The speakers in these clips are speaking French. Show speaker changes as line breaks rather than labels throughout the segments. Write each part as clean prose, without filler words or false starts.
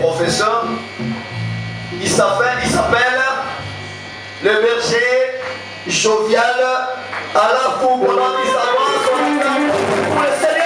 Professeur, il s'appelle le berger jovial à la fougue. On a envie de savoir son pour le Seigneur.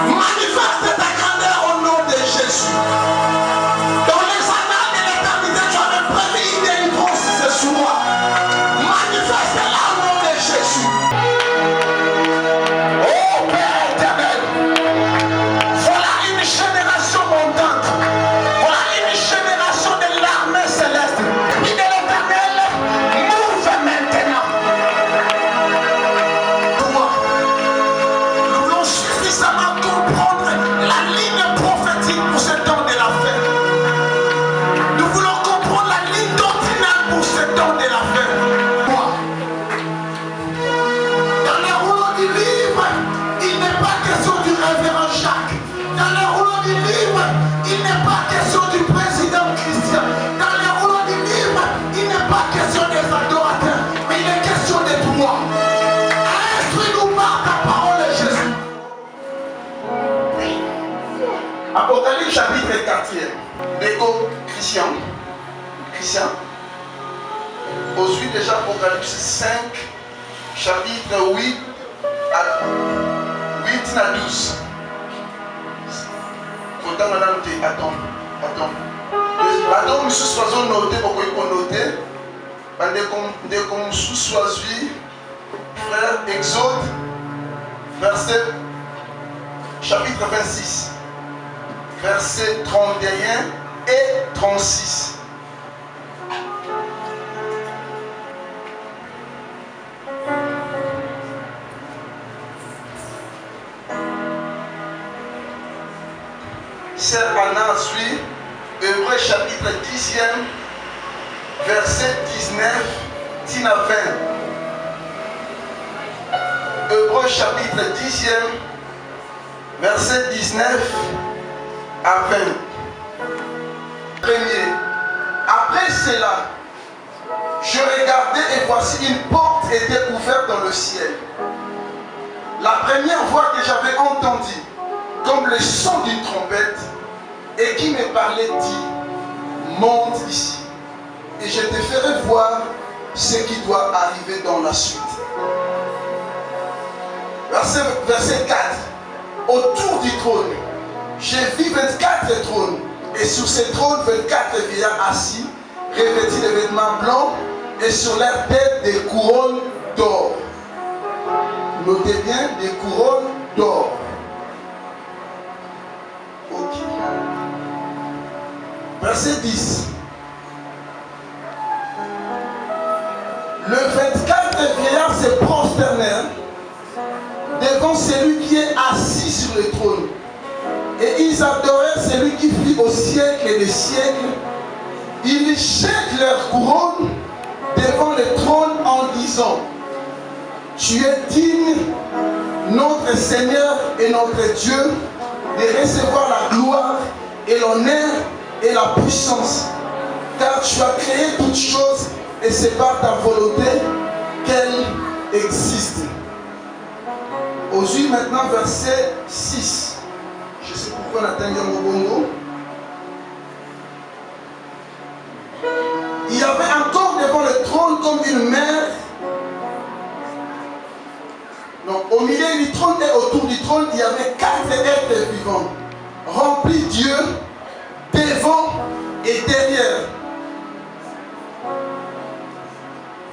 Manifeste ta grandeur au nom de Jésus. Dans les annales de l'éternité, tu avais prévu une délivrance ce soir. Manifeste-la au nom de Jésus. Oh Père éternel, voilà une génération montante. Voilà une génération de l'armée céleste. Et de l'éternel, move maintenant. Nous voulons suffisamment comprendre la ligne prophétique pour ce temps de la fin. Nous voulons comprendre la ligne doctrinale pour ce temps de la fin. Dans le rouleau du livre, il n'est pas question du révérend Jacques. Dans le rouleau du livre, il n'est pas question du président Christian. Dans le rouleau du livre, il n'est pas question des adorateurs, mais il est question de toi. Instruis-nous par ta parole, Jésus. Apocalypse chapitre 4. Déco Christian. Ensuite déjà Apocalypse 5, chapitre 8 à 12. Attends. Attends, monsieur Soison noté, pourquoi il faut noter. Dès qu'on sous-soisit, frère, Exode, verset, chapitre 26, verset 31 et 36. Sœur Anna suit Hébreux chapitre 10e, verset 19, tina 20. Hébreux chapitre 10e, verset 19 à 20. Premier. Après cela, je regardais et voici une porte était ouverte dans le ciel. La première voix que j'avais entendue, comme le son d'une trompette, et qui me parlait dit, monte ici, et je te ferai voir ce qui doit arriver dans la suite. Verset 4. Autour du trône, j'ai vu 24 trônes, et sur ces trônes, 24 vieillards assis, revêtis de vêtements blancs, et sur leur tête des couronnes d'or. Notez bien, des couronnes d'or. Ok. Verset 10. Le 24 vieillards se prosternèrent devant celui qui est assis sur le trône. Et ils adorèrent celui qui vit au siècle et des siècles. Ils jettent leur couronne devant le trône en disant, tu es digne, notre Seigneur et notre Dieu, de recevoir la gloire et l'honneur et la puissance. Car tu as créé toutes choses et c'est par ta volonté qu'elles existent. Aujourd'hui maintenant verset 6. Je sais pourquoi on atteint mon bongo. Il y avait encore devant le trône comme une mer. Donc au milieu du trône et autour du trône, il y avait 4 êtres vivants, remplis Dieu devant et derrière.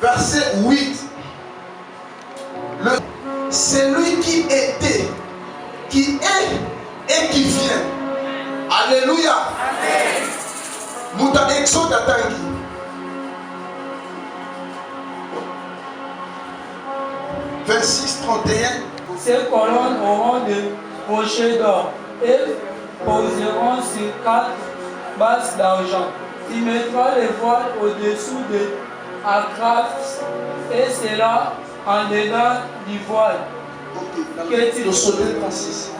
Verset 8. Celui qui était, qui est et qui vient. Alléluia. Amen. Muta Exode atangi. Verset 31.
Ces colonnes auront des rochers d'or et poseront sur 4 bases d'argent. Il mettra les voiles au-dessous de Acraphs et cela en dedans du voile.
Ok, le sonnet 36.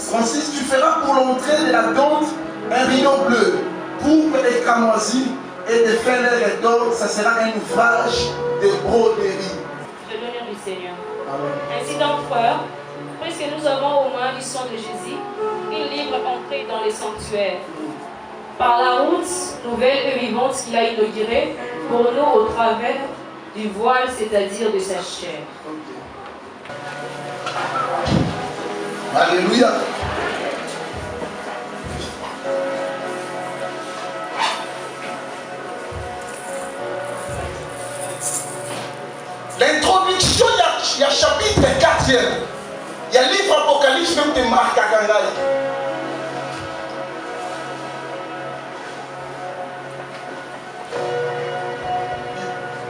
Francis, tu feras pour l'entrée de la tente un rideau bleu, pourpre et cramoisi et de fers d'or. Ça sera un ouvrage de broderie.
Le l'honneur du Seigneur.
Amen.
Ainsi donc, frères, puisque nous avons au moins du sang de Jésus, une libre entrée dans les sanctuaires, par la route nouvelle et vivante qu'il a inaugurée pour nous au travers du voile, c'est-à-dire de sa chair.
Alléluia. L'introduction, il y a chapitre 4e. Il y a le livre Apocalypse, même de Marc Agangaï.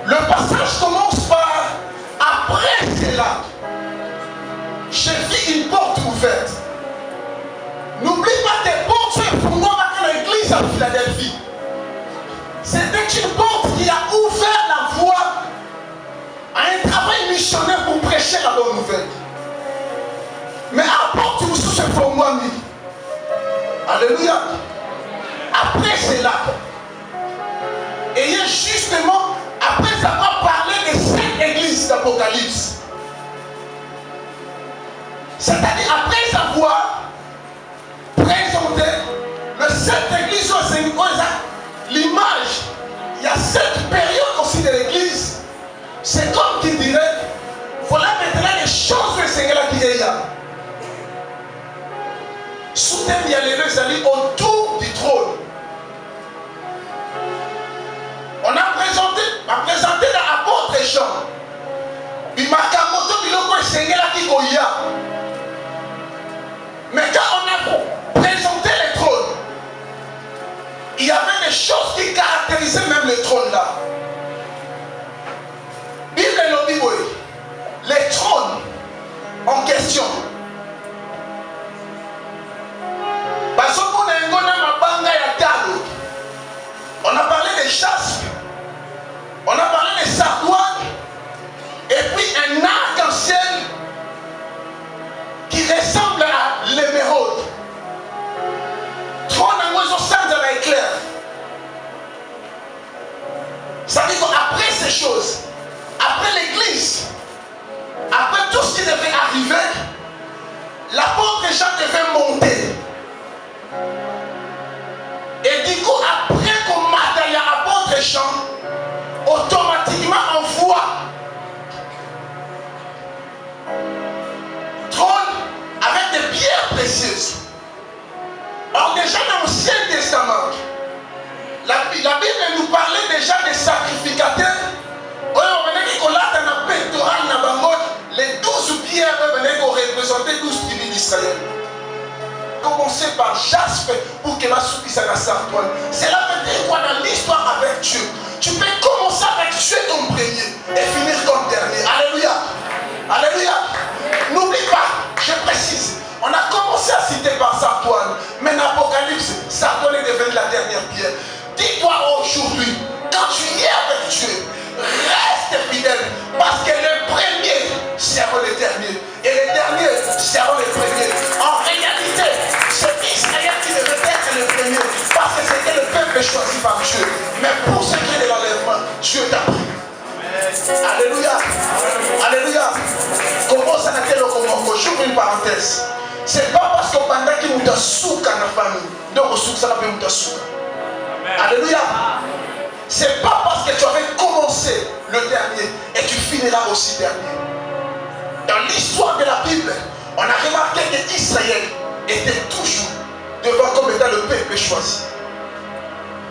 Le passage commence par après cela. J'ai vu une porte ouverte. N'oublie pas tes portes pour moi dans l'église à Philadelphie. C'était une porte qui a ouvert la voie à un travail missionnaire pour prêcher la bonne nouvelle. Mais à porte où ce pour moi, alléluia. Après cela, ayant justement, après avoir parlé des 5 églises d'Apocalypse, c'est-à-dire après avoir présenté les 7 églises au Seigneur, l'image, il y a 7 périodes aussi de l'église. C'est comme qui dirait, voilà maintenant les choses que le Seigneur a dit. Soudain, il y a les deux alliés autour du trône. On a présenté dans l'apôtre Jean. Il m'a camoté biloko le Seigneur a dit Goya. Mais quand on a présenté le trône, il y avait des choses qui caractérisaient même le trône là. Bible et le les trônes en question. On a parlé des jaspe, on a parlé des sardoines, et puis un arc-en-ciel qui ressemble à l'émeraude. Trône en oiseau sans de l'éclair. Ça veut dire qu'après ces choses, après l'église, après tout ce qui devait arriver, l'apôtre Jean devait monter. Et du coup, après qu'on mate l'apôtre Jean, automatiquement on voit trône avec des pierres précieuses. Or déjà dans l'Ancien Testament, la Bible nous parlait déjà des sacrificateurs. Les 12 pierres représentaient 12 tribus d'Israël. Commencer par Jaspe pour que la soupe soit la sardoine. Cela veut dire quoi dans l'histoire avec Dieu? Tu peux commencer avec Dieu ton premier et finir comme dernier. Alléluia. Alléluia. N'oublie pas, je précise, on a commencé à citer par sardoine, mais dans l'Apocalypse, sardoine est devenue la dernière pierre. Dis-toi aujourd'hui, quand tu es avec Dieu, reste fidèle, parce que le premier sera le dernier et les derniers seront les premiers. En réalité, c'est Israël qui devait être le premier, parce que c'était le peuple choisi par Dieu. Mais pour ce qui est de l'enlèvement, Dieu t'a pris. Alléluia. Alléluia. Comment ça n'a été le comment? J'ouvre une parenthèse. C'est pas parce qu'on pendant qu'il nous a souka dans la famille, donc on souka ça n'a pas nous a souka. Alléluia. C'est pas parce que tu avais commencé le dernier et tu finiras aussi dernier. Dans l'histoire de la Bible, on a remarqué qu'Israël était toujours devant comme étant le peuple choisi.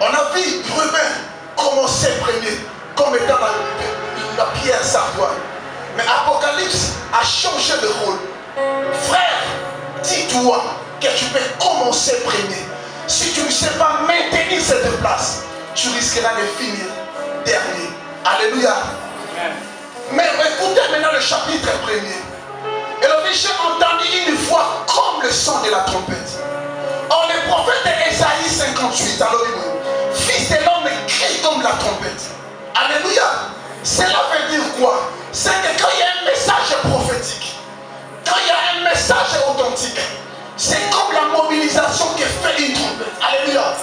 On a vu Ruben commencer premier comme étant la pierre sardoine. Mais Apocalypse a changé de rôle. Frère, dis-toi que tu peux commencer premier. Si tu ne sais pas maintenir cette place, tu risqueras de finir dernier. Alléluia. Amen. Mais écoutez maintenant le chapitre 1er. Et le j'ai entendu une voix comme le son de la trompette. Or le prophète Ésaïe 58, alors fils de l'homme crie comme la trompette. Alléluia. Cela veut dire quoi? C'est que quand il y a un message prophétique, quand il y a un message authentique, c'est comme la mobilisation qui fait une trompette. Alléluia.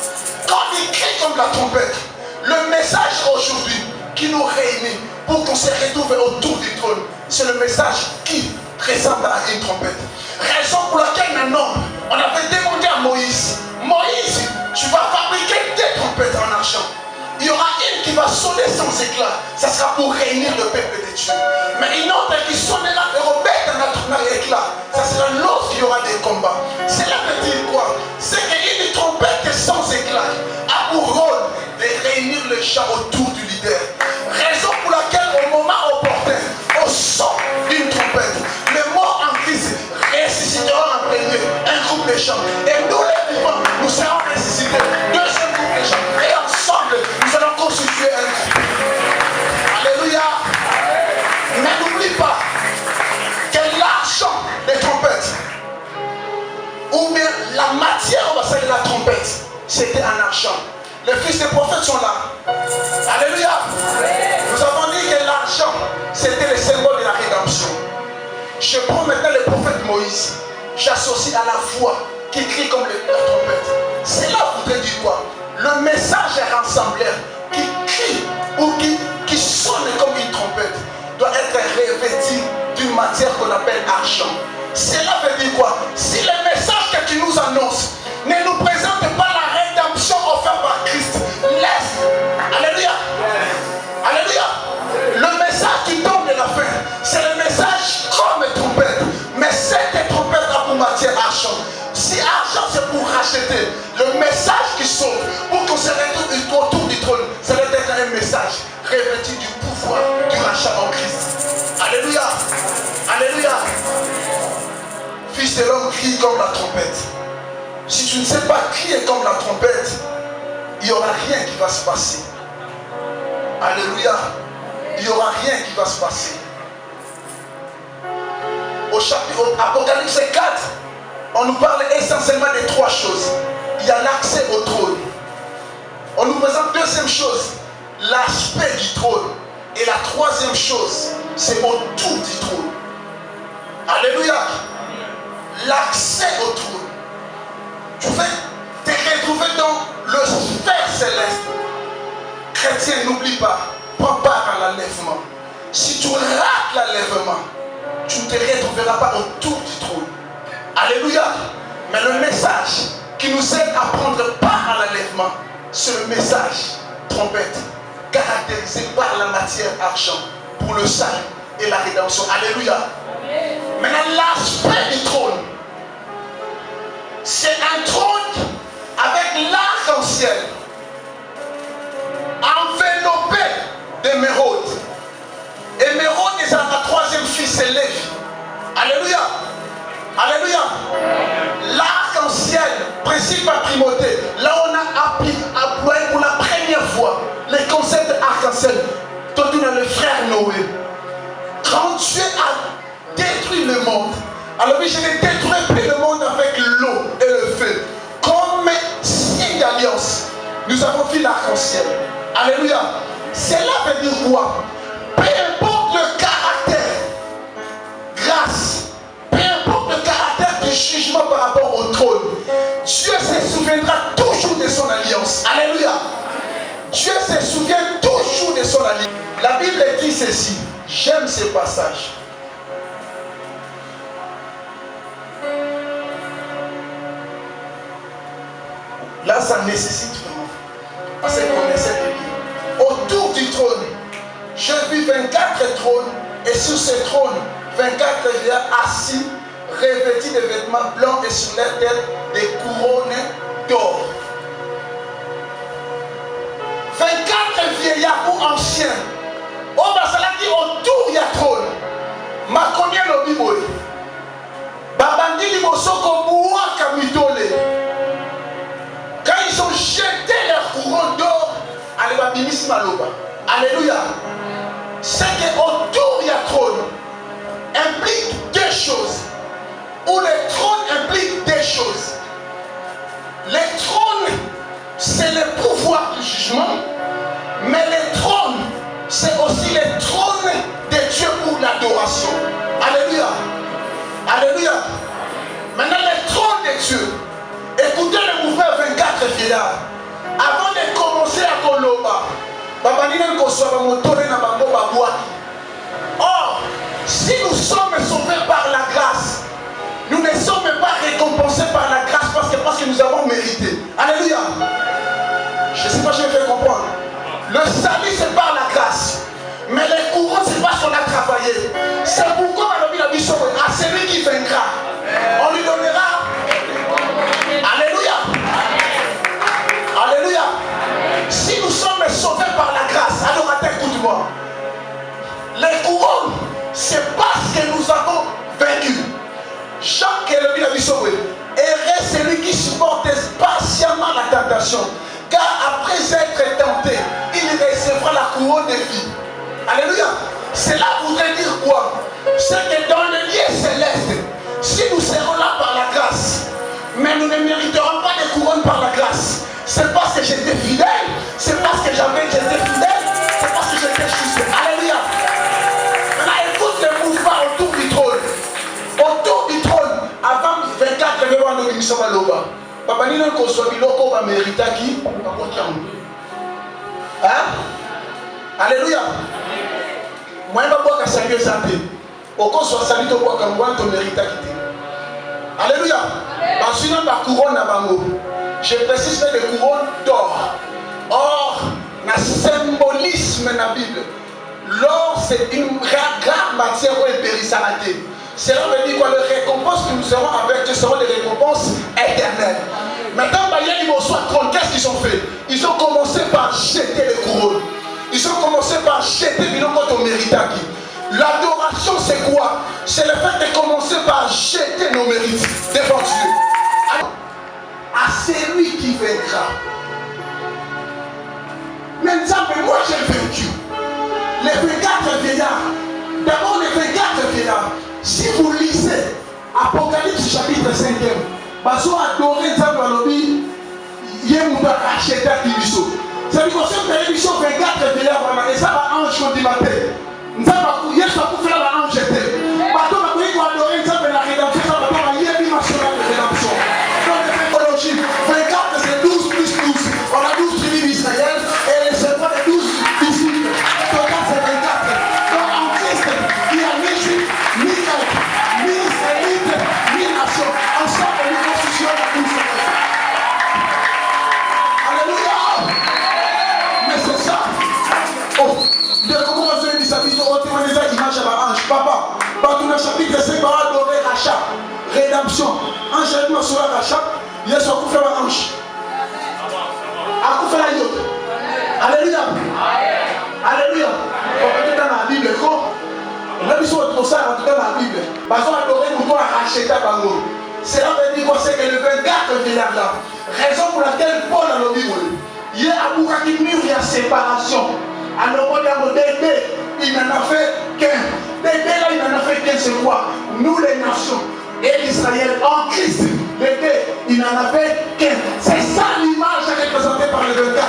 Quand il crie comme la trompette, le message aujourd'hui qui nous réunit pour qu'on se retrouve autour du trône, c'est le message qui ressemble à une trompette. Raison pour laquelle maintenant, on avait demandé à Moïse, Moïse, tu vas fabriquer des trompettes en argent. Il y aura une qui va sonner sans éclats, ça sera pour réunir le peuple de Dieu. Mais une autre qui sonnera et rebête un autre éclat, ça sera lorsqu'il y aura des combats. Cela veut dire quoi? C'est qu'une trompette sans éclat a pour rôle de réunir les gens autour du leader. Raison pour laquelle au moment opportun, au son d'une trompette, les morts en Christ ressusciteront en premier, un groupe de gens. Et nous les vivants, nous serons ressuscités, deuxième groupe de gens. Et ensemble, nous allons constituer un groupe. Alléluia. Mais n'oublie pas que l'argent des trompettes, ou bien la matière, on va dire la trompette, c'était un argent. Les fils des prophètes sont là. Alléluia. Nous avons dit que l'argent, c'était le symbole de la rédemption. Je prends maintenant le prophète Moïse. J'associe à la voix qui crie comme la trompette. Cela voudrait dire quoi? Le message rassembleur qui crie ou qui sonne comme une trompette doit être revêtu d'une matière qu'on appelle argent. Cela veut dire quoi? Si le message que tu nous annonces ne nous présente pas la rédemption offerte par Christ, laisse. Alléluia. Alléluia. Le message qui tombe de la fin, c'est le message comme trompette. Mais cette trompette a pour matière argent. Si argent c'est pour racheter, le message qui sauve, pour qu'on se retrouve autour du trône, ça doit être un message revêtu du pouvoir du rachat en Christ. Alléluia. Alléluia. Fils de l'homme crie comme la trompette. Si tu ne sais pas crier comme la trompette, il n'y aura rien qui va se passer. Alléluia. Il n'y aura rien qui va se passer. Au chapitre Apocalypse 4, on nous parle essentiellement de trois choses. Il y a l'accès au trône. On nous présente deuxième chose, l'aspect du trône. Et la troisième chose, c'est autour du trône. Alléluia. L'accès au trône. Tu veux te retrouver dans le sphère céleste. Chrétien, n'oublie pas, prends part à l'enlèvement. Si tu rates l'enlèvement, tu ne te retrouveras pas autour du trône. Alléluia. Mais le message qui nous aide à prendre part à l'enlèvement, c'est le message trompette, caractérisé par la matière argent pour le salut et la rédemption. Alléluia. Maintenant, l'aspect du trône, c'est un trône avec l'arc-en-ciel enveloppé d'émeraude. Émeraude est la troisième fille, c'est Lévi. Alléluia. Alléluia. L'arc-en-ciel, principe à primauté, là on a employé pour la première fois le concept d'arc-en-ciel. Toi tu as le frère Noé. Quand Dieu a détruit le monde, alors oui, je ne détruis plus le monde avec l'eau et le feu. Comme signe d'alliance, nous avons fait l'arc-en-ciel. Alléluia. Cela veut dire quoi? Peu importe le caractère, grâce, peu importe le caractère du jugement par rapport au trône, Dieu se souviendra toujours de son alliance. Alléluia. Dieu se souvient toujours de son alliance. La Bible dit ceci. J'aime ce passage. Là, ça nécessite vraiment. Parce qu'on essaie de lire. Autour du trône, je vis 24 trônes. Et sur ces trônes, 24 vieillards assis, revêtis de vêtements blancs et sur leur tête des couronnes d'or. 24 vieillards ou anciens. Oh, bah, ça l'a dit autour, il y a trône. Ma connaît le biboy. Babandi Limosoko Moua Kamitole. Quand ils ont jeté leur couronne d'or, alléluia. C'est qu'autour il y a trône implique deux choses. Ou le trône implique deux choses. Le trône, c'est le pouvoir du jugement. Mais le trône, c'est aussi le trône de Dieu pour l'adoration. Alléluia. Alléluia. Maintenant, le trône de Dieu. Écoutez le mouvement 24 vieillards. Avant de commencer à Koloba, or, si nous sommes sauvés par la grâce, nous ne sommes pas récompensés par la grâce parce que nous avons mérité. Alléluia. Je ne sais pas si je me fais comprendre. Le salut, c'est par la grâce. glorieux. C'est pourquoi la Bible à celui qui vaincra, on lui donnera. Alléluia. Alléluia. Si nous sommes sauvés par la grâce, alors écoute-moi. Les couronnes, c'est parce que nous avons vaincu. Jacques est le Bible a dit sauvé. Heureux celui qui supporte patiemment la tentation, car après être tenté, il recevra la couronne de vie. Alléluia. Cela voudrait dire quoi? C'est que dans le lieu céleste, si nous serons là par la grâce, mais nous ne mériterons pas de couronne par la grâce. C'est parce que j'étais fidèle, c'est parce que j'étais fidèle, c'est parce que j'étais juste. Alléluia. Maintenant écoute le mouvement autour du trône. Autour du trône, avant 24 réveillons de l'émission Maloba. Papa Nino Kosoa Biloko va mériter qui? Hein? Alléluia. Moi, je ne vais pas saluer santé. Au cas où soit salué, tu mérites quitter. Alléluia. Parce que la couronne à Bango, je précise que les couronnes d'or. Or, le symbolisme dans la Bible. L'or, c'est une grave matière impérissable. Cela veut dire que les récompenses que nous serons avec, ce seront des récompenses éternelles. Maintenant, ils vont soit trône, qu'est-ce qu'ils ont fait? Ils ont commencé par jeter les couronnes. Ils ont commencé par jeter les couronnes au mérite. L'adoration, c'est quoi? C'est le fait de commencer par jeter nos mérites devant Dieu. Alors, à celui qui vaincra. Maintenant, moi j'ai vaincu. Les 24 vieillards. D'abord, les 24 vieillards. Si vous lisez Apocalypse chapitre 5e, Baso adoré Zambalobi, Yemouba acheté à Tibiso. C'est-à-dire que si vous avez 24 vieillards, et ça va ange du matin. Nous avons fait la ange jeté. Bateau va adorer la rédemption, ça va pas y aller national de rédemption. Dans l'écologie, 24 c'est 12 plus 12. On a 12 tribus d'Israël et les serpents de 12 disciples. Total c'est 24. Donc en Christ, il y a 1000 juifs, 1000 grecs, 1000 israélites, 1000 nations. Ensemble, nous constituons la douce. Alléluia. Mais c'est ça. Oh, de comment on fait ça? Papa, dans le chapitre 5, on va adorer Rachat, rédemption. Ange est venu sur Rachat, il est sur Koufé la hanche. À Koufé la yoke. Alléluia. Alléluia. On peut tout dans la Bible, quoi? On a vu sur notre ça, on peut dans la Bible. Parce qu'on a adoré, nous devons racheter à Bango. Cela veut dire quoi? C'est que le 24 vieillard là, raison pour laquelle Paul a le Bible, il y a à Boukakimur, il y a séparation. Alors, on a modèle, il n'en a fait qu'un. Là, il n'en a fait qu'un, c'est quoi? Nous, les nations et l'Israël en Christ. Les deux, il n'en a fait qu'un. C'est ça l'image représentée par le 24.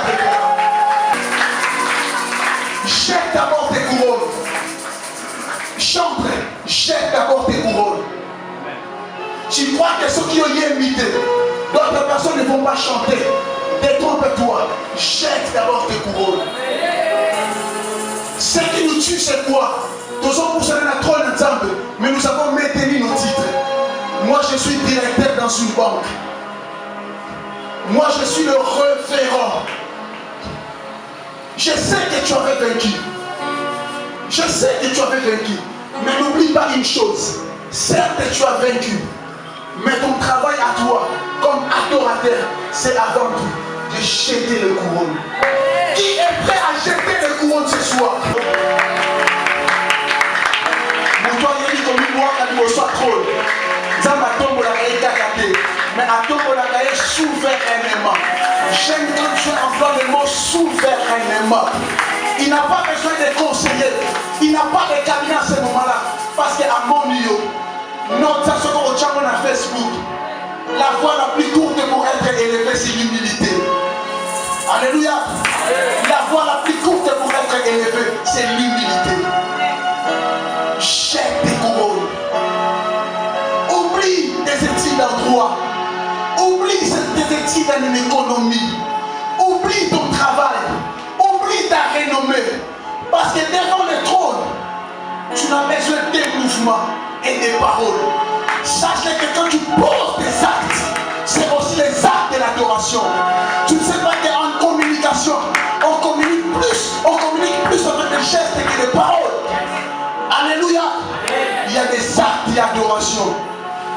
Jette d'abord tes couronnes. Chante, jette d'abord tes couronnes. Tu crois que ceux qui ont imité, d'autres personnes ne vont pas chanter. Détrompe-toi. Jette d'abord tes couronnes. Ce qui nous tue, c'est quoi? Nous sommes pour cela la trône ensemble, mais nous avons maintenu nos titres. Moi, je suis directeur dans une banque. Moi, je suis le référent. Je sais que tu avais vaincu. Je sais que tu avais vaincu. Mais n'oublie pas une chose. Certes, tu as vaincu. Mais ton travail à toi, comme adorateur, c'est avant tout de jeter le couronne. Qui est prêt à jeter le couronne ce soir? Soit trop. Mais à tomber la cahier souverainement. J'aime quand tu emploies le mot souverainement. Il n'a pas besoin de conseiller. Il n'a pas de cabinet à ce moment-là. Parce qu'à mon niveau, notre station au Tchad à Facebook, la voie la plus courte pour être élevé, c'est l'humilité. Alléluia. La voie la plus courte pour être élevé, c'est l'humilité. Jette tes couronnes. Oublie tes études en droit. Oublie tes études en économie. Oublie ton travail. Oublie ta renommée. Parce que devant le trône, tu n'as besoin des mouvements et des paroles. Sache que quand tu poses tes actes, c'est aussi les actes de l'adoration. Tu ne sais pas qu'en communication, on communique plus avec des gestes que des paroles. Alléluia. Il y a des actes d'adoration.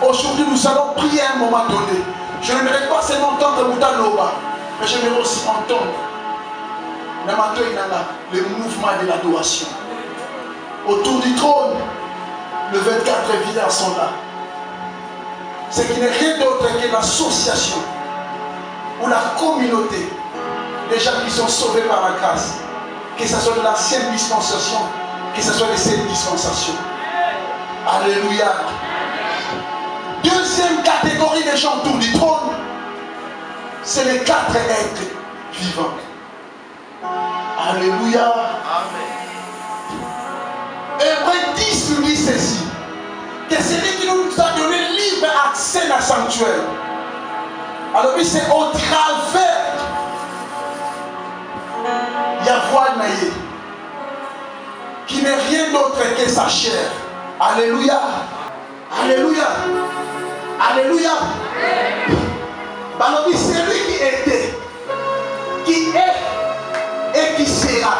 Aujourd'hui, nous allons prier à un moment donné. Je n'aimerais pas seulement entendre Moutaloba, mais j'aimerais aussi entendre le mouvement de l'adoration. Autour du trône, les 24 vierges sont là. Ce qui n'est rien d'autre que l'association ou la communauté des gens qui sont sauvés par la grâce, que ce soit de l'ancienne dispensation, que ce soit de cette dispensation. Alléluia. Deuxième catégorie des gens autour du trône, c'est les 4 êtres vivants. Alléluia. Amen. Hébreux 10 nous dit ceci, que celui qui nous a donné libre accès dans le sanctuaire. Alors oui, c'est au travers Yahweh Naïe, qui n'est rien d'autre que sa chair. Alléluia. Alléluia. Alléluia. Alors oui, c'est lui qui était, qui est et qui sera.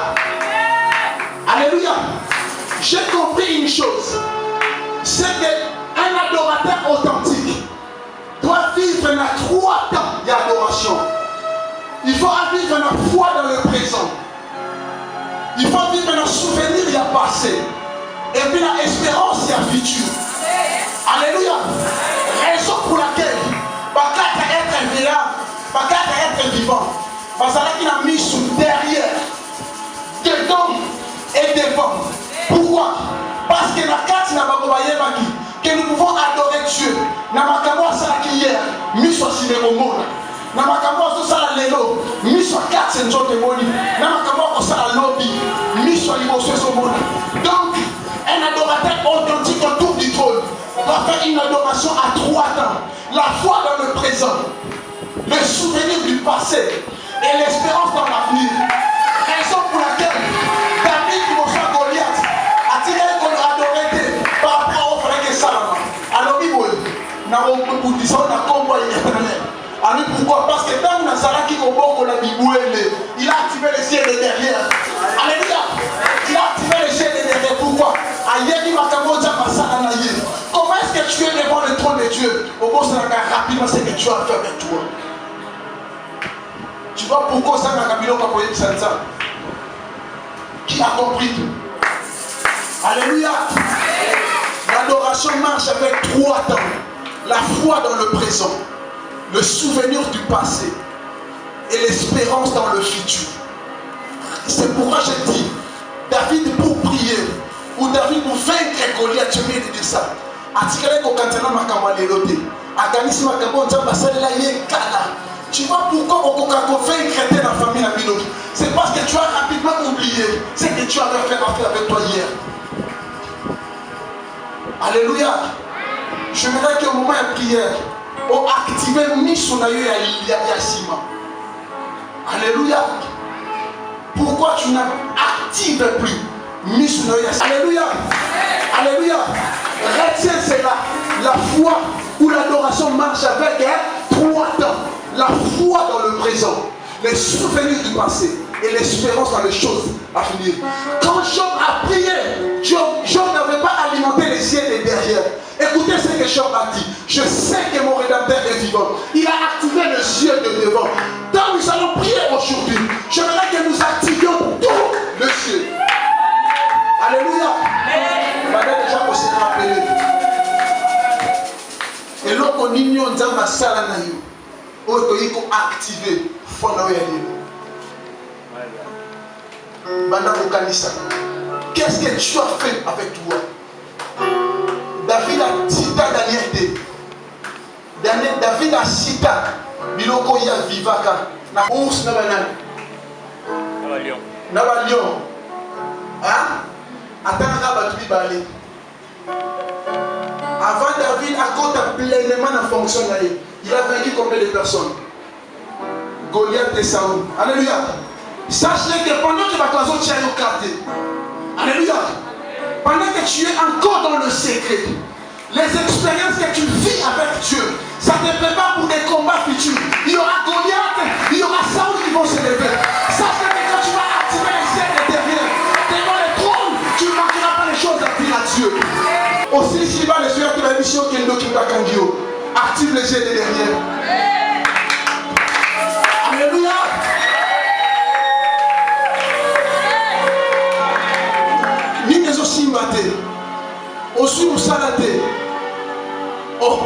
Alléluia. J'ai compris une chose, c'est qu'un adorateur authentique doit vivre dans 3 temps d'adoration. Il faut vivre dans la foi dans le présent. Il faut vivre dans le souvenir du passé. Et puis la espérance du futur. Alléluia. Raison pour laquelle, par 4 êtres vivants, par 4 êtres vivants, parce qu'il a mis sous derrière, dedans et devant. Pourquoi? Parce que la carte n'a pas que nous pouvons adorer Dieu. N'a pas qu'à hier, mis sur le monde. N'a pas qu'à ça la lélo, mis sur 4 cents de moni. N'a pas qu'à ça la lobby, mis sur l'émotion au monde. Donc, un adorateur authentique autour du trône doit faire une adoration à 3 temps. La foi dans le présent, le souvenir du passé et l'espérance dans l'avenir. Raison pour laquelle David qui m'a fait Goliath a-t-il adoré par rapport au frère que ça là. Alors, nous disons dans combat éternel. Alors pourquoi? Parce que dans Nazara qui combat la Bible, il a activé les ciels de derrière. Alléluia. Il a activé les ciels de derrière. Pourquoi? Comment est-ce que tu es devant le trône de Dieu? Au moins, c'est rapidement ce que tu as fait avec toi. Tu vois pourquoi ça n'a pas de qui a compris? Alléluia. L'adoration marche avec 3 temps. La foi dans le présent, le souvenir du passé et l'espérance dans le futur. C'est pourquoi je dis, David pour prier, ou David pour vaincre Goliath, tu viens de dire ça. Tu vois pourquoi on peut vaincre la famille à Bilogi? C'est parce que tu as rapidement oublié ce que tu avais fait avec toi hier. Alléluia. Je voudrais qu'au moment de prière, on active Missonayo Yassima. Alléluia. Pourquoi tu n'actives plus Missonayo Yassima? Alléluia. Alléluia. Retiens cela. La foi ou l'adoration marche avec 3 temps. La foi dans le présent, les souvenirs du passé et l'espérance dans les choses à venir. Quand Job a prié, Job n'avait pas alimenté les ciels de derrière. Écoutez ce que Job a dit. Je sais que mon Rédempteur est vivant. Il a activé le ciel de devant. Donc nous allons prier aujourd'hui. Je voudrais que nous activions tout le ciel. Alléluia. On va déjà aussi rappeler. Et là, on ignore dans ma salle à Naïo. Il faut activer qu'est-ce que tu as fait avec toi? David a cité Daniel. David a cité Biloko ya vivaka na ours na banane na lion. Hein? Attends ba tu balé. Avant David a compté pleinement en fonction là. Il a vaincu combien de personnes? Goliath et Saoul. Alléluia. Sachez que pendant que tu as écarté, alléluia, pendant que tu es encore dans le secret, les expériences que tu vis avec Dieu, ça te prépare pour des combats futurs. Il y aura Goliath, il y aura Saoul qui vont se lever. Sachez que quand tu vas activer les ciels de derrière, devant le trône, tu ne manqueras pas les choses à dire. Kangio. Active les yeux de derrière. Alléluia. Ni les aussi maté. Aussi au salaté. Oh,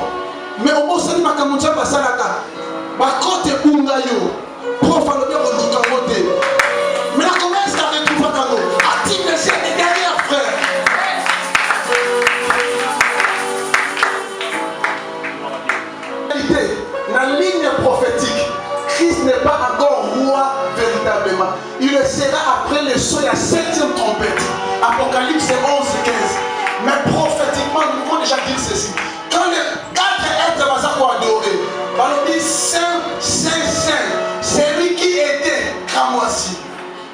mais au moins ça dit ma kamunja basalaka. Ba côté bungayo. Profane bien au dukamote. Mais là comment est-ce qu'avec tout Kango? Active les yeux de derrière, frère. La ligne prophétique, Christ n'est pas encore roi véritablement. Il le sera après le son de la 7e trompette. Apocalypse 11 et 15. Mais prophétiquement, nous pouvons déjà dire ceci. Quand les 4 êtres vont adorer, on dit Saint, Saint, Saint, c'est lui qui était Kamoisi,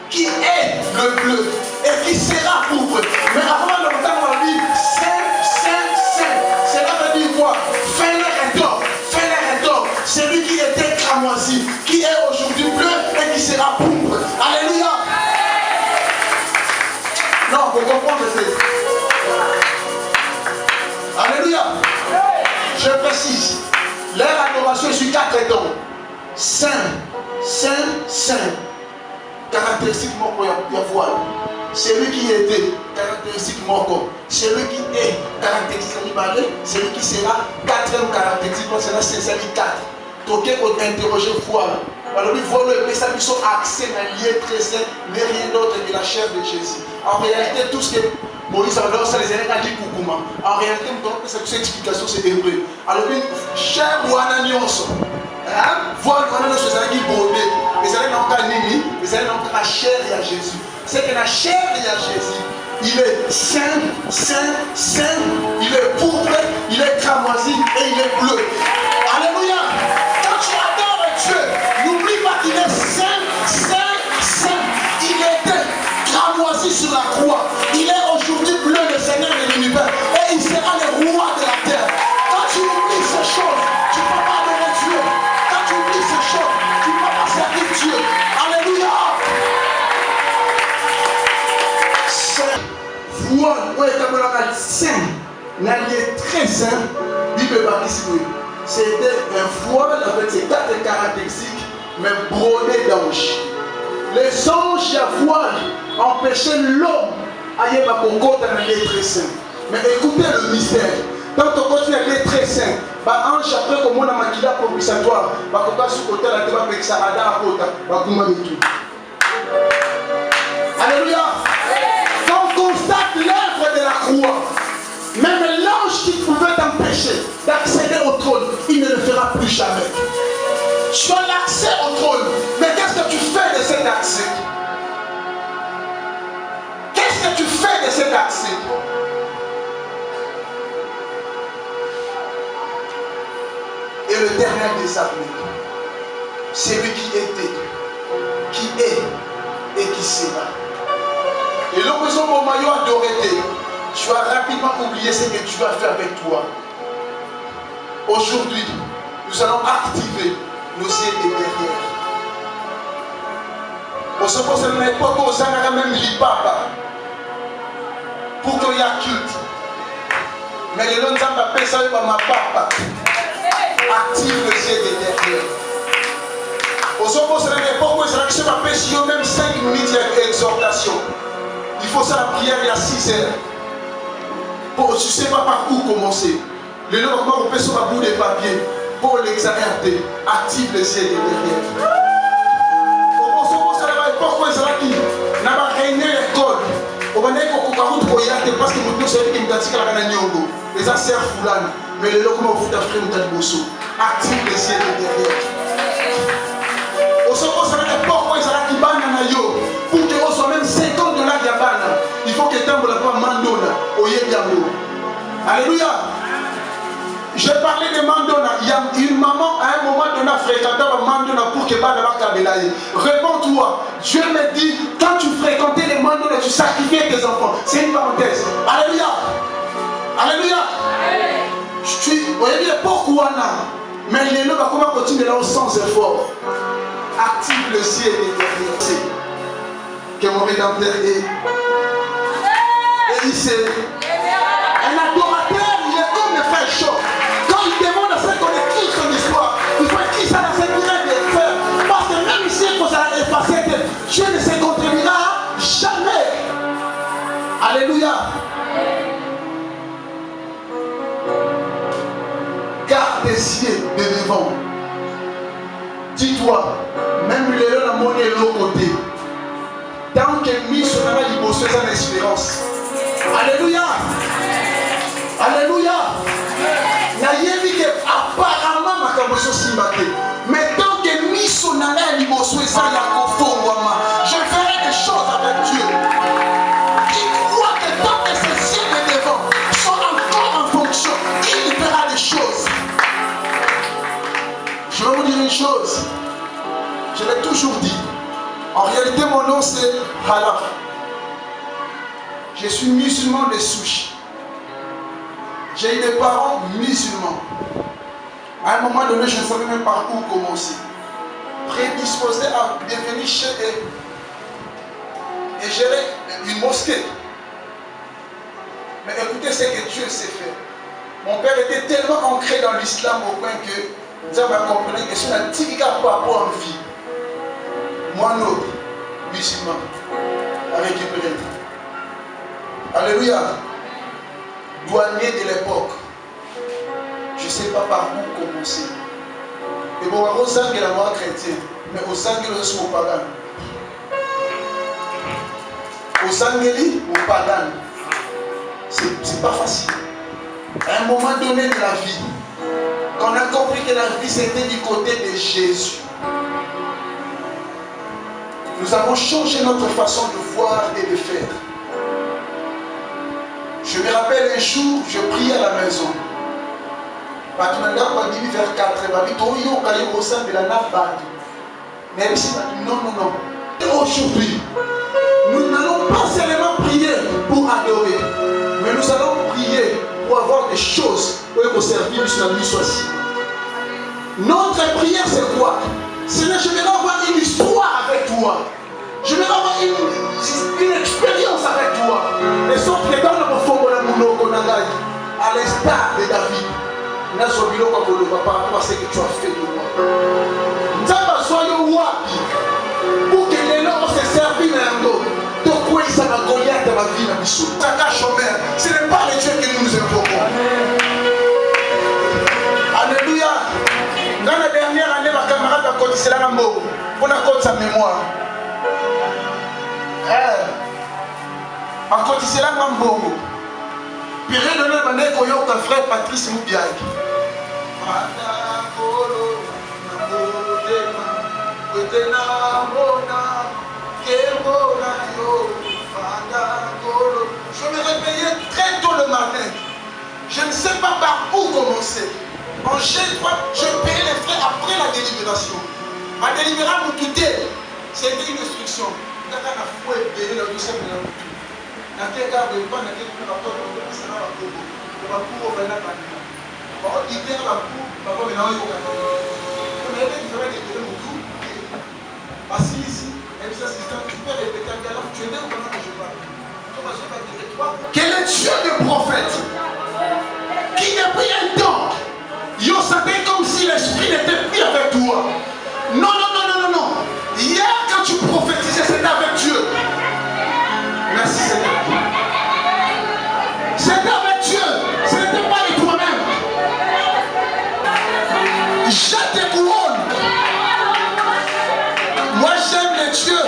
qui est le bleu et qui sera pourpre. Mais avant longtemps, on dit Saint, Saint, Saint. Cela veut dire quoi? C'est lui qui était cramoisi, qui est aujourd'hui bleu et qui sera pourpre. Alléluia. Non, vous comprenez. Alléluia. Je précise. Leur adoration est sur 4 temps. Saint, Saint, Saint. Caractéristique moko ya voile. Celui qui était, caractéristique moko. Celui qui est, caractéristique libéré. Celui qui sera, 4e caractéristique, c'est 4. Toqué pour interroger voile. Alors lui voile et ça ils sont axés dans le lien très saint, mais rien d'autre que la chair de Jésus. En réalité, tout ce que Moïse a dit, ça les a dit Koukouma. En réalité, cette explication c'est hébreu. Alors lui, chair ou ananios. Voile ou ananios, c'est ça qui brodé. Mais ça n'est pas nini, mais ça n'est pas la chair de Jésus. C'est que la chair de Jésus, il est saint, saint, saint, il est pourpre, il est cramoisi et il est bleu. Alléluia. Quand tu adores Dieu, n'oublie pas qu'il est saint, saint, saint. Il était cramoisi sur la croix. Il est aujourd'hui bleu, le Seigneur de l'univers. Et il sera le roi de la terre. Quand tu oublies ces choses, tu ne peux pas adorer Dieu. Quand tu oublies ces choses, tu ne peux pas servir Dieu. Alléluia. Saint. Voile, oui, comme on l'a dit, saint. N'allié très saint. Bible baptiste. C'était un voile avec ses 4 caractéristiques, mais brodé d'anges. Les anges à voile empêchaient l'homme à y avoir dans les très saints. Mais écoutez le mystère. Quand on continue à être très saint, ange après comme on a maquillé propitiatoire, on va sur côté la terre avec ça à la côte, alléluia. Quand on constate l'œuvre de la croix, même l'ange qui pouvait t'empêcher d'accéder au trône, il ne le fera plus jamais. Tu as l'accès au trône, mais qu'est-ce que tu fais de cet accès? Qu'est-ce que tu fais de cet accès? Et le dernier des appelés, c'est lui qui était, qui est et qui sera. Et l'opposition au maillot adoré, tu as rapidement oublié ce que tu as fait avec toi. Aujourd'hui, nous allons activer nos yeux de derrière. On se pose à l'époque où on a même l'ipapa pour qu'il y ait culte. Mais les gens n'ont pas ça par ma papa. Active les yeux de derrière. On se pose à l'époque où on a même 5 minutes d'exhortation. Il faut ça la prière il y a 6 heures. Pour, tu ne sais pas par où commencer. Le nom on peut sur un bout de papier pour l'examiner. Active les yeux de derrière. Pourquoi ça qui n'a pas régné l'école? On va dire qu'on va y parce que nous sommes qui nous disent la nyongo. Les asserts foulani. Mais le locaux vous d'Afrique nous dit bosso. Active les yeux de derrière. On se pose pourquoi ça qui banne na yo. Pour que on soit même 50 $ de bana. Il faut que temple la pas mandona. Oye diabo. Alléluia. Je parlais de mandona. Il y a une maman à un moment donné fréquentant mandona pour que bana va kabelaye. Réponds-toi. Dieu me dit quand tu fréquentais les mandona, tu sacrifiais tes enfants. C'est une parenthèse. Alléluia. Alléluia. Je suis. Vous voyez bien pourquoi là. Mais les gens vont continuer là sans effort. Active le ciel et derrière. Que mon rédempteur est. Et il sait. Un adorateur, il est comme le frère chaud. Dieu ne se contredira jamais. Alléluia. Garde tes yeux de devant. Dis-toi, même les gens n'ont pas l'autre côté. Tant que mis sur la libosse, c'est une espérance. Alléluia. Alléluia. Nayebi que apparemment ma camouflage simbaté. Mais tant que mis sur la libosse, c'est ça la confondre. Je ferai des choses avec Dieu. Qui croit que tant que ces yeux de devant sont encore en fonction, il fera des choses. Je vais vous dire une chose. Je l'ai toujours dit. En réalité, mon nom c'est Halaf. Je suis musulman de souche. J'ai eu des parents musulmans. À un moment donné, je ne savais même pas où commencer. Prédisposé à devenir chef et gérer une mosquée. Mais écoutez ce que Dieu sait faire. Mon père était tellement ancré dans l'islam au point que Dieu m'a compris que c'est un petit gars par rapport à une fille. Moi, non, musulman, à récupérer. Alléluia. Douanier de l'époque. Je ne sais pas par où commencer. Et bon, on sent que la loi chrétienne, mais on sent que le son pagan. On sent que pagan. C'est pas facile. À un moment donné de la vie, quand on a compris que la vie c'était du côté de Jésus, nous avons changé notre façon de voir et de faire. Je me rappelle un jour, je priais à la maison. Vers 4, non. Aujourd'hui, nous n'allons pas seulement prier pour adorer, mais nous allons prier pour avoir des choses pour servir sur la nuit soit si. Notre prière, c'est quoi? Seigneur, je vais avoir une histoire avec toi. Je vais avoir une expérience avec toi. Et sorte que dans le fond de la mounoko nangai, à l'instar de David, n'a pas par rapport à ce que tu as fait de moi. Nzamba soyons wapi pour que les gens se servent d'un autre. De quoi ça va Goliath dans ma vie, la mission. Ce n'est pas le Dieu que nous nous invoquons. Alléluia. Dans la dernière année, ma camarade a cotisé la mort. On a compté sa mémoire. A cotisé la mort. Période de l'année, quand il y a un frère Patrice Moubiaï. Je me réveillais très tôt le matin. Je ne sais pas par où commencer. En G3, je payais les frais après la délibération. Ma délibération me quittait. C'était une instruction. Quel est Dieu de prophète qui depuis un temps, il sentait comme si l'esprit n'était plus avec toi. Non, non, non, non, non, non. Hier, quand tu prophétisais, c'était avec Dieu. Merci Seigneur. C'était avec Dieu. Ce n'était pas de toi-même. Je te couronne. Moi, j'aime les dieux.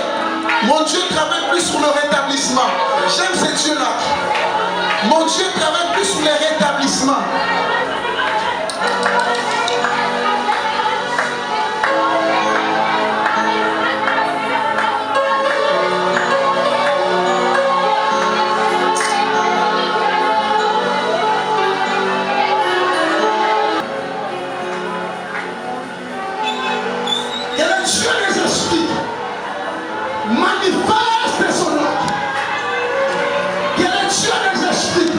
Mon Dieu travaille plus sur le rétablissement. J'aime ces dieux-là. Mon Dieu travaille plus sur le rétablissement. Manifeste son nom. Quel est Dieu des esprits?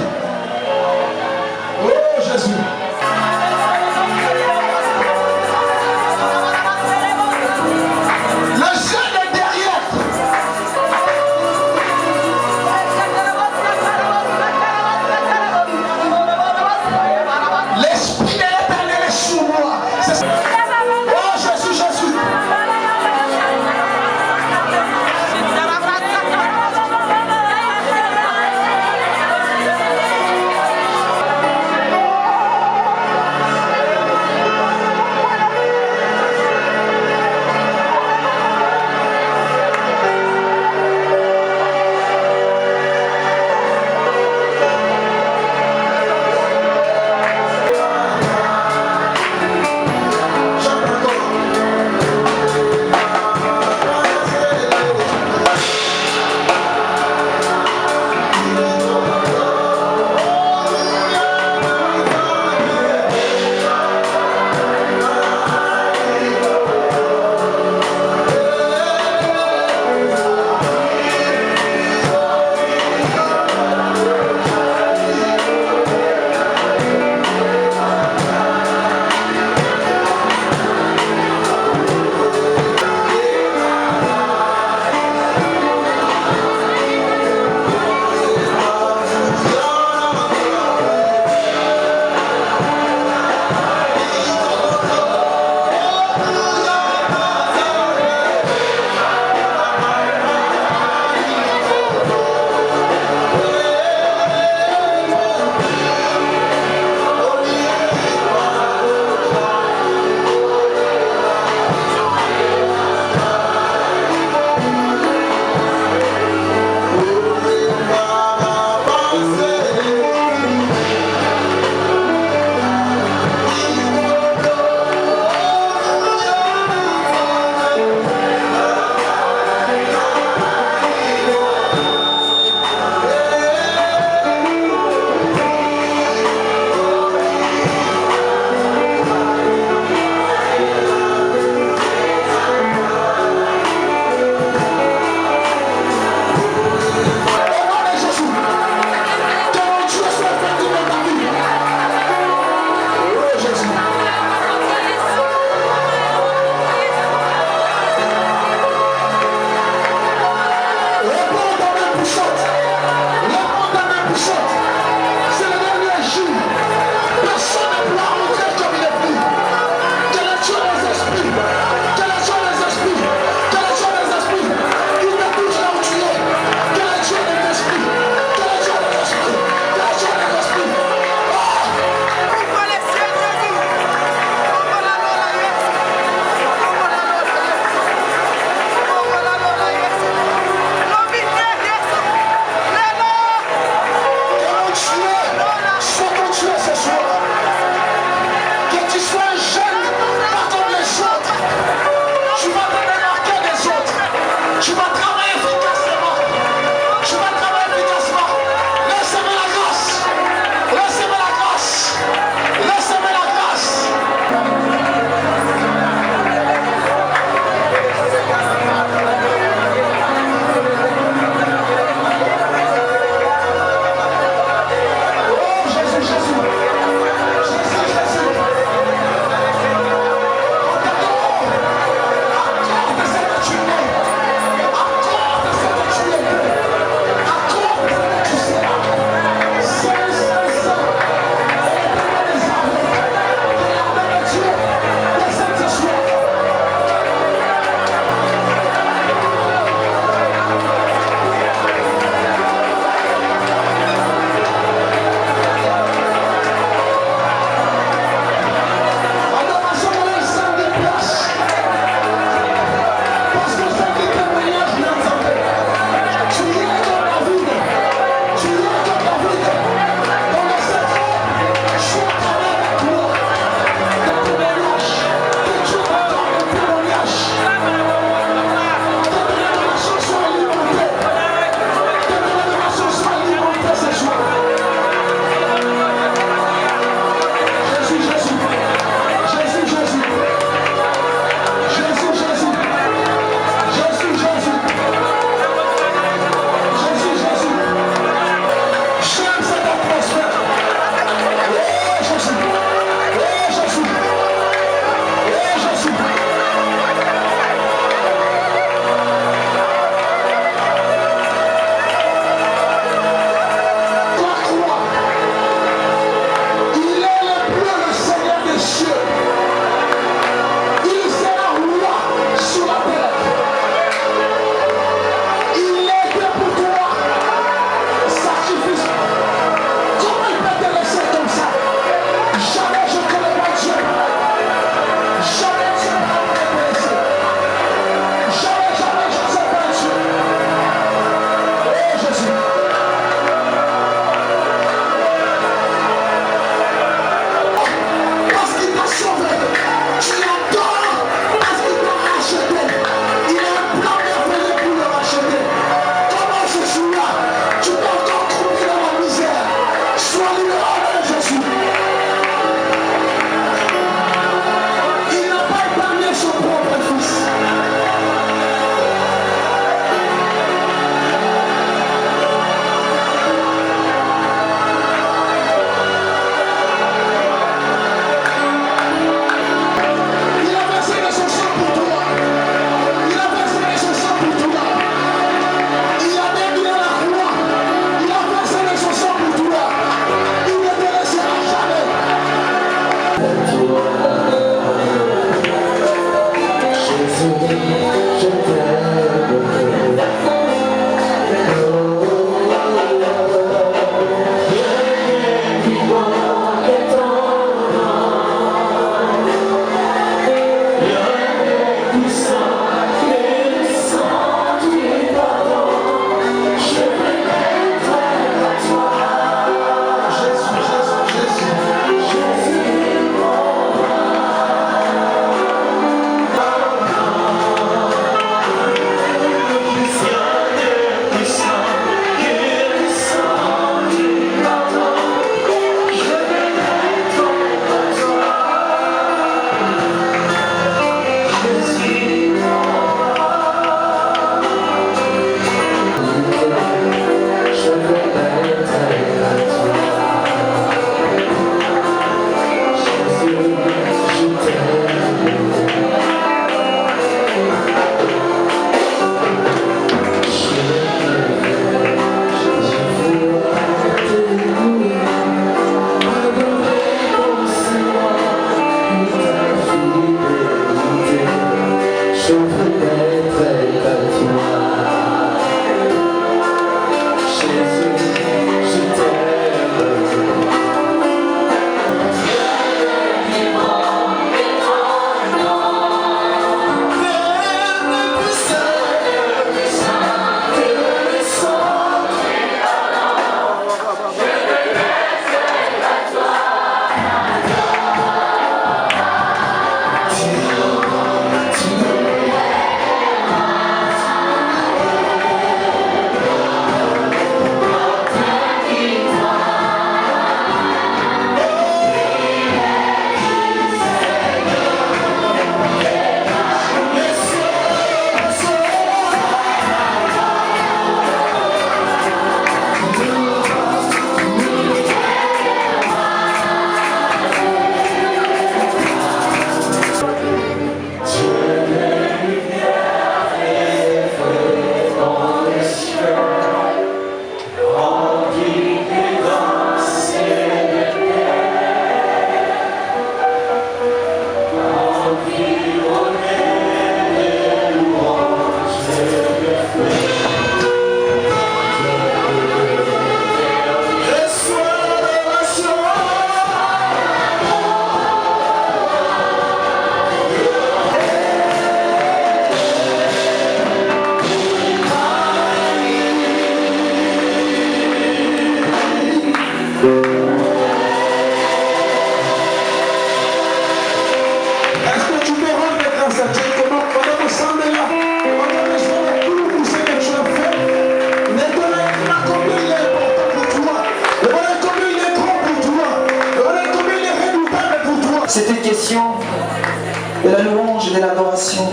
de la louange et de l'adoration.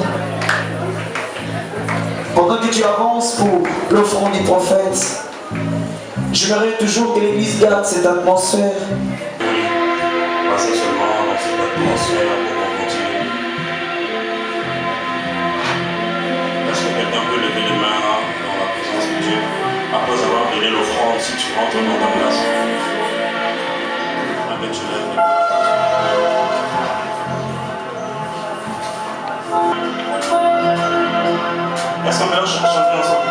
Pendant que tu avances pour l'offrande du prophète, j'aimerais toujours que l'Église garde cette atmosphère.
Passez seulement dans cette atmosphère pour qu'on continue. Est-ce que quelqu'un peut lever les mains dans la présence de Dieu après avoir donné l'offrande si tu rentres dans ta place? Amen, tu lèves les mains. Est-ce qu'on peut chanter ensemble?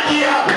Qui a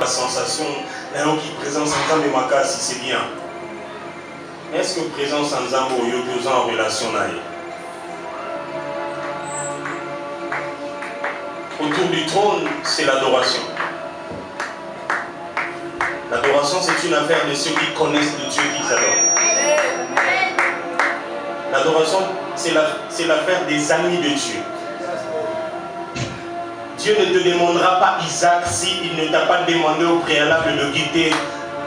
La sensation, la qui présence en Zambe Makasi, c'est bien. Est-ce que présence en Zambe ou Yokoza en relation naïe? Autour du trône, c'est l'adoration. L'adoration, c'est une affaire de ceux qui connaissent le Dieu qu'ils adorent. L'adoration, c'est l'affaire des amis de Dieu. Dieu ne te demandera pas, Isaac, s'il ne t'a pas demandé au préalable de quitter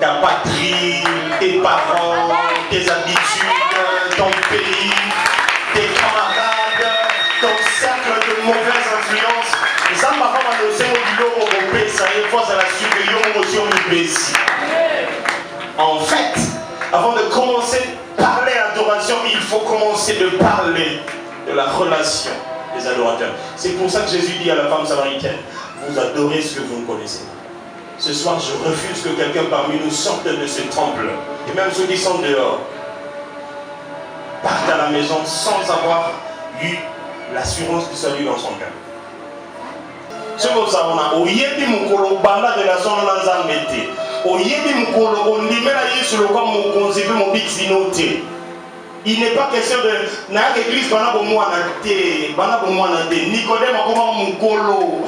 ta patrie, tes parents, tes habitudes, ton pays, tes camarades, ton cercle de mauvaises influences. En fait, avant de commencer à parler adoration, il faut commencer de parler de la relation des adorateurs. C'est pour ça que Jésus dit à la femme samaritaine, vous adorez ce que vous ne connaissez pas. Ce soir, je refuse que quelqu'un parmi nous sorte de ce temple, et même ceux qui sont dehors, partent à la maison sans avoir eu l'assurance du salut dans son cœur. Ce que nous avons, oyebi mukolo banda de la zone dans Zambete, oyebi mukolo ondimela Yesu le comme mon concept mon big sinote. Il n'est pas question de na l'église bana bo mwana te, Nicodème comment mukolo.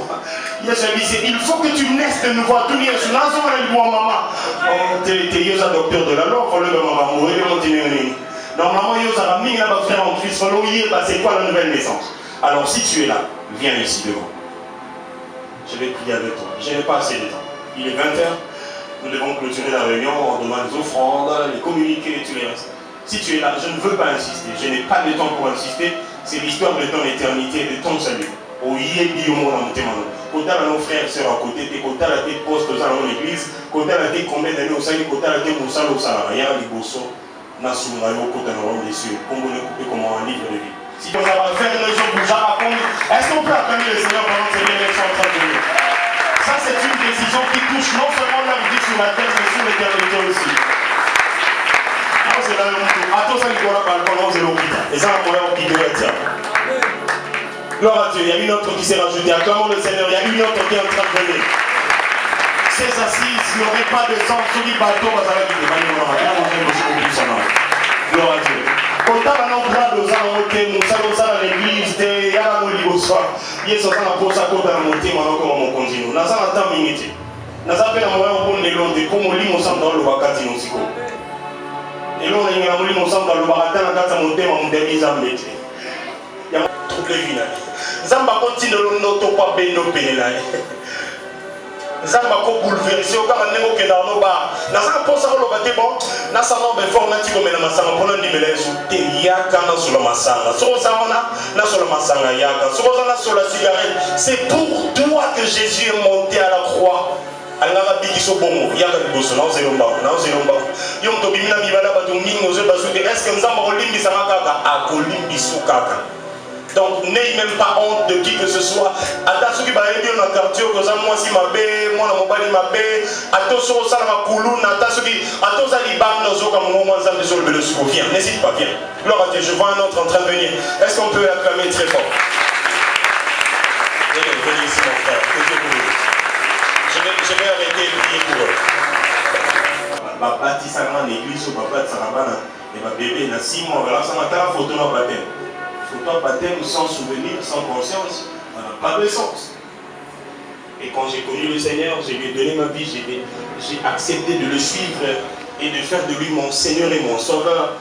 Yesu dit il faut que tu naisses de nouveau tout Yesu na zo na libo maman. Oh te Yesu docteur de la loi, faut le maman mourir continuer. Normalement Yesu a mis na ba frère en Christ, faut le c'est quoi la nouvelle naissance. Alors si tu es là, viens ici devant. Je vais prier avec toi. Je n'ai pas assez de temps. Il est 20h. Nous devons clôturer la réunion. On demande les offrandes, les communiqués et tout le reste. Si tu es là, je ne veux pas insister. Je n'ai pas de temps pour insister. C'est l'histoire de ton éternité et de ton salut. Au yébi au monde en témoin. Quand nos frères et sœurs à côté, quand tu as tes postes dans l'église, quand tu as tes combien d'années au sein, quand tu as tes moussales au salariat, il y a des bossons, Nassoumrayo, quand tu as des cieux, comment on est comme un livre de vie. Si on va faire une raison pour ça, est-ce qu'on peut acclamer le Seigneur pendant ces élections en train de venir? Ça, c'est une décision qui touche non seulement leur vie sur la terre, mais sur l'éternité aussi. Alors, c'est là le monde. Attends, ça, il doit la balcon, c'est l'hôpital. Et ça, on va qui doit être. Gloire à Dieu, il y a une autre qui s'est rajoutée. Acclamons le Seigneur, il y a une autre qui est en train de venir. Ces assises n'auraient pas de sens sur les bateaux, parce que la vie est gloire à Dieu. Quand on a un grade aux amotés, nous savons ça dans l'église, il y a un oligosoir. Il y a un poste à côté de la montée, maintenant comme on continue. Nous avons un temps limité. Nous avons fait un moyen pour les lots, pour nous lire ensemble dans le Wakati Nosiko. Et là, on a mis ensemble dans le Wakati, on a monté, on a mis en métier. Il y a toutes les villes. Zamba continue de notre pas bien nos pénales. Zamba ko bouleverser au cas où que dans nos bars. Dans un poste à l'objet bon, dans sa nombre de formes natifs comme la massanga, pour nous libérer sous yaka na sur la massanga. Sur ça on a na sur la massanga yaka. Sur ça on a sur la cigarette. C'est pour toi que Jésus est monté à la croix. Alors la biso bongo yaka biso na zelomba yom to bimina mibala ba to mingo zo ba souté est-ce que nzamba olimbi sama kaka akolimbi su kaka. Donc, n'ayez même pas honte de qui que ce soit. Attention qui va aider dans le quartier, que moi si ma bé, moi mon bali ma bé, attention ça ma couloune, attention qui, attention ça les bandes dans comme moi ça me désolé le secours. Viens, n'hésite pas, viens. Gloire à Dieu, je vois un autre en train de venir. Est-ce qu'on peut acclamer très fort? Venez ici mon frère, que Dieu vous bénisse. Je vais arrêter de prier pour eux. Papa dit ça dans l'église, papa dit ça là-bas, et ma bébé, il a 6 mois, alors ça m'a fait la photo dans le baptême. Photo baptême sans souvenir, sans conscience, ça n'a pas de sens. Et quand j'ai connu le Seigneur, je lui ai donné ma vie, j'ai accepté de le suivre et de faire de lui mon Seigneur et mon Sauveur.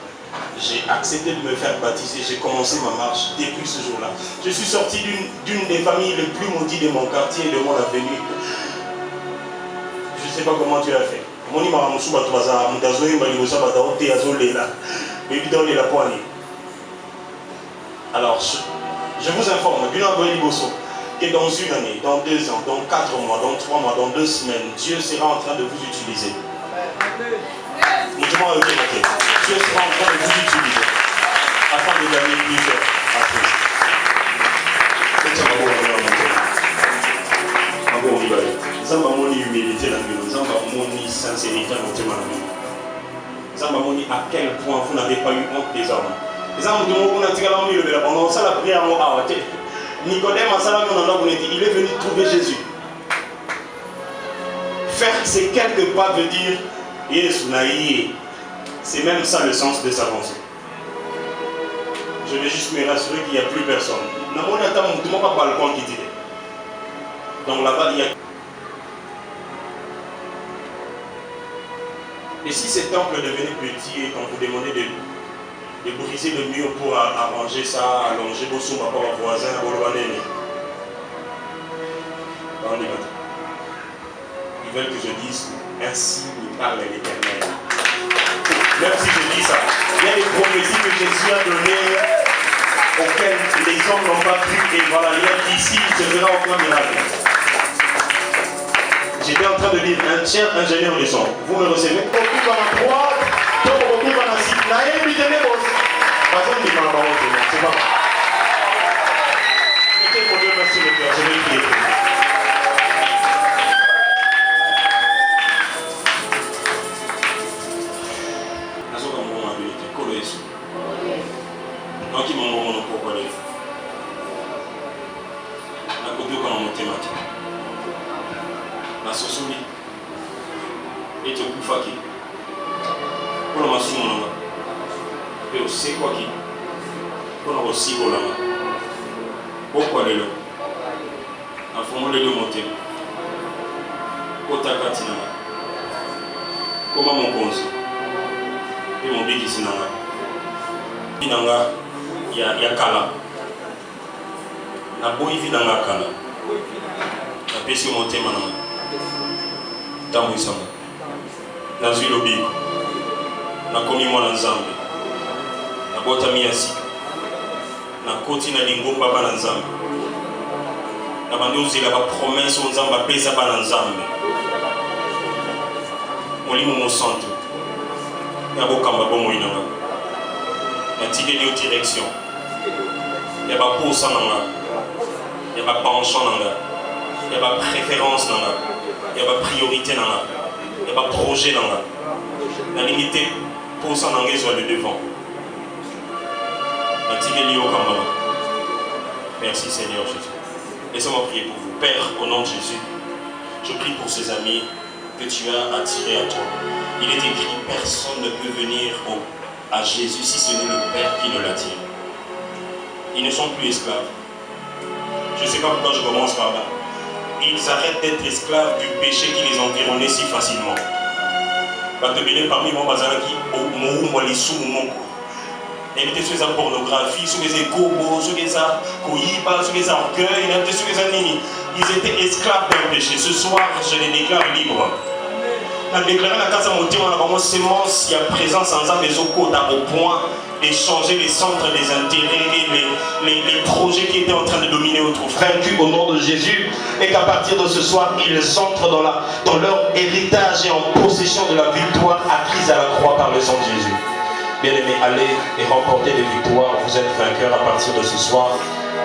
J'ai accepté de me faire baptiser, j'ai commencé ma marche depuis ce jour-là. Je suis sorti d'une des familles les plus maudites de mon quartier et de mon avenue. Je ne sais pas comment tu as fait. Alors, je vous informe, que dans une année, dans 2 ans, dans 4 mois, dans 3 mois, dans 2 semaines, Dieu sera en train de vous utiliser. Dieu sera en train de vous utiliser afin de gagner plusieurs à Christ. Zamba moni humilité dans le Zamba moni sincérité dans le témoin. Zamba moni à quel point vous n'avez pas eu honte des hommes. Les hommes de mon pendant ça la prière en arrêté. Nicodème il est venu trouver Jésus. faire ces quelques pas veut dire Yesu naïe. C'est même ça le sens de sa pensée. Je vais juste me rassurer qu'il n'y a plus personne. Donc là-bas, il y a... Et si ce temple devenait petit et qu'on vous demandait de briser le mur pour arranger ça, allonger vos sous par rapport aux voisins, à Bolobanene, ils veulent que je dise ainsi il parle l'Éternel. Même si je dis ça, il y a des prophéties que Jésus a données auxquelles les hommes n'ont pas cru. Et voilà, il a dit ici, il se fera aucun miracle. J'étais en train de dire un tiers ingénieur de son. Vous me recevez. Mettez mon Dieu, merci le cœur. Je vais prier pour vous. Donc il m'a dit pourquoi les la copie qu'on a monté maintenant la sosoli et tu peux faire qui pour le massou mon nom et aussi quoi qui pour le aussi pour la main pourquoi les lots en fond les deux monter pour ta katina comment mon cause et mon big ici nanga inanga ya kala na boyi vidanga kala na pesi motema na tambo isanga na zwi lobiko na komi mwana nzambe na bota miasi na koti na lingomba bana nzambe na bandi ozela ba promesse o nzambe apesa bana nzambe molimo mosantu ya bokamba bomoi nanga na tigeli aux directions. Il y a pas pouce en là. Il y a pas penchant en là. Il y a pas préférence en là. Il y a pas priorité en là. Il y a pas projet en là. La limite pouce en anglais soit le devant. La tigeli au Kambama. Merci Seigneur Jésus. Laissez-moi prier pour vous. Père, au nom de Jésus, je prie pour ces amis que tu as attirés à toi. Il est écrit, personne ne peut venir à Jésus si ce n'est le Père qui nous l'attire. Ils ne sont plus esclaves. Je ne sais pas pourquoi je commence par là. Ils arrêtent d'être esclaves du péché qui les environnait si facilement. Parmi moi, Bazalaki, éviter ceux la pornographie, ceux les gobos, ceux les koyiba, ceux les orgueils, ceux les nini. Ils étaient esclaves d'un péché. Ce soir, je les déclare libres. On a déclaré la casa montée, on a vraiment sémence, il y a présence en âme des ocos au point d'échanger les centres des intérêts et les projets qui étaient en train de dominer autrefois. Vaincus au nom de Jésus, et qu'à partir de ce soir, ils entrent dans leur héritage et en possession de la victoire acquise à la croix par le sang de Jésus. Bien-aimés, allez et remportez des victoires. Vous êtes vainqueurs à partir de ce soir.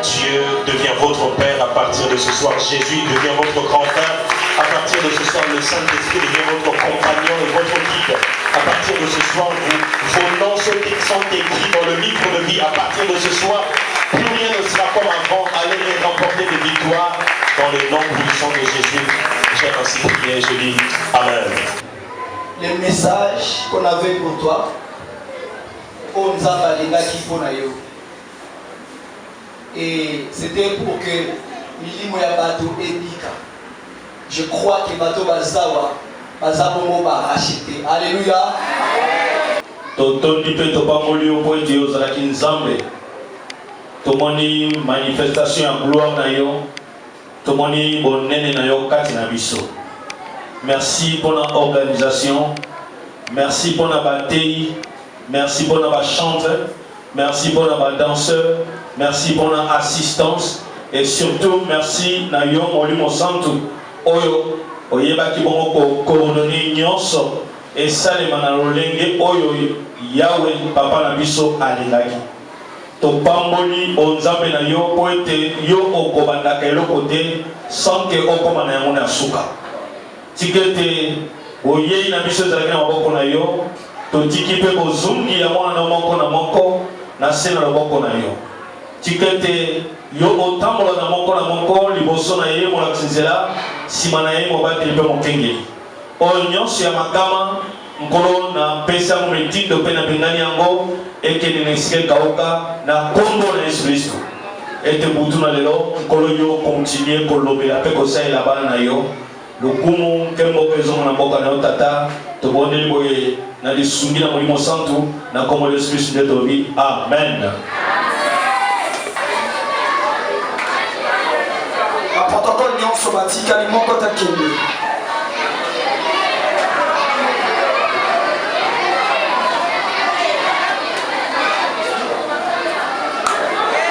Dieu devient votre Père à partir de ce soir. Jésus devient votre grand-père. À partir de ce soir, le Saint-Esprit devient votre compagnon et votre guide. À partir de ce soir, vos noms sont écrits dans le livre de vie. À partir de ce soir, plus rien ne sera comme avant. Allez et remporter des victoires dans le nom puissant de Jésus. J'ai ainsi prié, je dis Amen.
Le message qu'on avait pour toi, on nous a parlé d'Akiponayo. Et c'était pour que Milimo Yabato Ebika. Je crois que Bato Bazawa, Bazabomo va racheter. Alléluia.
Totondi pe topamoli au point de Ozalaki Nzambe. Tomoni manifestation à gloire na yo. Tomoni bonene na yo kati na biso. Merci pour notre organisation. Merci pour notre bataille. Merci pour notre chanteur. Merci pour notre danseur. Merci pour notre assistance. Et surtout, merci na yo molimo santu. Oyo oyebaki bongo coordonner nyonso et salema na lolenge oyo Yahweh papa na biso alingaki to pamboli onzambe na yo po ete yo okobandaka eloko te sans que okoma na yango na suka tikete oyei na biso ezalaki na maboko na yo totiki mpe bozungi ya mwana na moko na moko na se na loboko na yo tikete yo otambola na moko liboso na ye molakisi nzela nsima na ye mobateli mpe mokengeli oyo nyonso ya makama nkolo na pesa mo mitindo mpe na bengani yango ekende na esika ekauka na kombo na Yesu Kristo ete butu na lelo nkolo yo continue kolobela mpe kosalela bana na yo lokumu nkembo mpe ezongo na mboka na yo tata tobondeli boye na lisungi na molimo santu na kombo na Yesu Kristo nde tolobi amen.
Protocole nyonso batikali moko takende.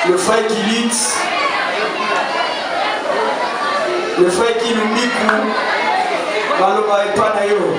Le frère Kilit, le frère Kilumiku, Maloba et Panayo.